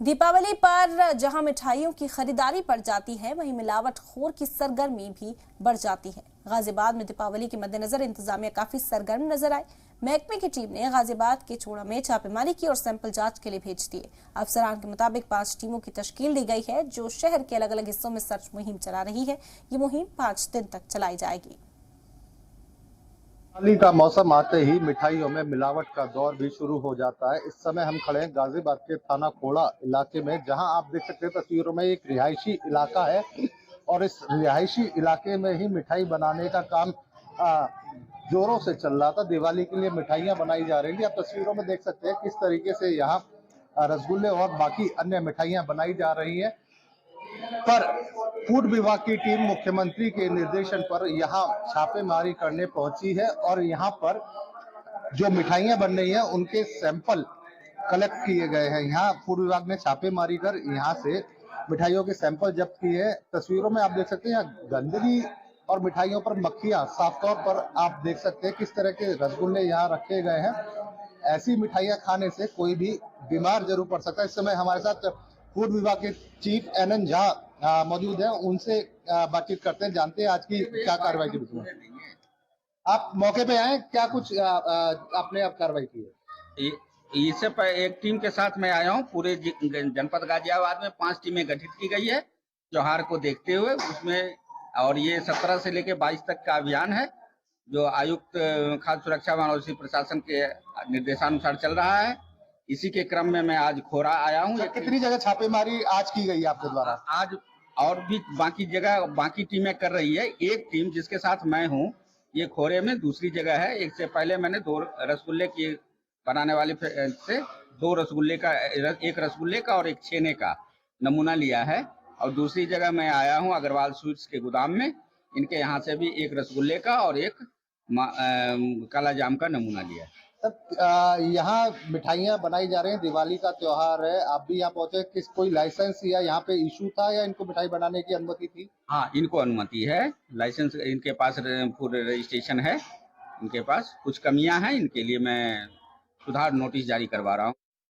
दीपावली पर जहां मिठाइयों की खरीदारी बढ़ जाती है, वहीं मिलावटखोर की सरगर्मी भी बढ़ जाती है। गाजियाबाद में दीपावली के मद्देनजर इंतजामिया काफी सरगर्म नजर आए। महकमे की टीम ने गाजियाबाद के चूड़ा में छापेमारी की और सैंपल जांच के लिए भेज दिए। अफसरान के मुताबिक 5 टीमों की तश्कील दी गई है, जो शहर के अलग अलग हिस्सों में सर्च मुहिम चला रही है। ये मुहिम 5 दिन तक चलाई जाएगी। दिवाली का मौसम आते ही मिठाइयों में मिलावट का दौर भी शुरू हो जाता है। इस समय हम खड़े हैं गाजियाबाद के थाना खोड़ा इलाके में, जहां आप देख सकते हैं तस्वीरों में एक रिहायशी इलाका है और इस रिहायशी इलाके में ही मिठाई बनाने का काम जोरों से चल रहा था। दिवाली के लिए मिठाइयां बनाई जा रही थी। आप तस्वीरों में देख सकते हैं किस तरीके से यहाँ रसगुल्ले और बाकी अन्य मिठाइयां बनाई जा रही है। पर फूड विभाग की टीम मुख्यमंत्री के निर्देशन पर यहां छापेमारी करने पहुंची है और यहां पर जो मिठाइयां बन रही हैं उनके सैंपल कलेक्ट किए गए हैं। यहां फूड विभाग ने छापेमारी कर यहां से मिठाइयों के सैंपल जब्त किए हैं। तस्वीरों में आप देख सकते हैं यहाँ गंदगी और मिठाइयों पर मक्खियां, साफ तौर पर आप देख सकते हैं किस तरह के रसगुल्ले यहाँ रखे गए हैं। ऐसी मिठाइयां खाने से कोई भी बीमार जरूर पड़ सकता है। इस समय हमारे साथ फूड विभाग के चीफ एनएन झा मौजूद हैं, उनसे बातचीत करते हैं, जानते हैं आज की क्या कार्रवाई की विषय में। आप मौके पे आए, क्या कुछ आपने अब कार्रवाई की है? इससे एक टीम के साथ मैं आया हूँ। पूरे जनपद गाजियाबाद में 5 टीमें गठित की गई है त्योहार को देखते हुए उसमें, और ये 17 से लेकर 22 तक का अभियान है जो आयुक्त खाद्य सुरक्षा व औषधि प्रशासन के निर्देशानुसार चल रहा है। इसी के क्रम में मैं आज खोरा आया हूँ। कितनी जगह छापेमारी आज की गई आपके द्वारा? आज और भी बाकी जगह बाकी टीमें कर रही है। एक टीम जिसके साथ मैं हूँ ये खोरे में दूसरी जगह है। एक से पहले मैंने 2 रसगुल्ले की बनाने वाले से 2 रसगुल्ले का, एक रसगुल्ले का और एक छेने का नमूना लिया है। और दूसरी जगह मैं आया हूँ अग्रवाल स्वीट्स के गोदाम में, इनके यहाँ से भी एक रसगुल्ले का और एक काला जाम का नमूना लिया है। यहाँ मिठाइयाँ बनाई जा रही हैं, दिवाली का त्योहार है, आप भी यहाँ पहुंचे, किस कोई लाइसेंस या यहाँ पे इशू था या इनको मिठाई बनाने की अनुमति थी? हाँ, इनको अनुमति है, लाइसेंस इनके पास, फूड रजिस्ट्रेशन है इनके पास। कुछ कमियां हैं, इनके लिए मैं सुधार नोटिस जारी करवा रहा हूँ।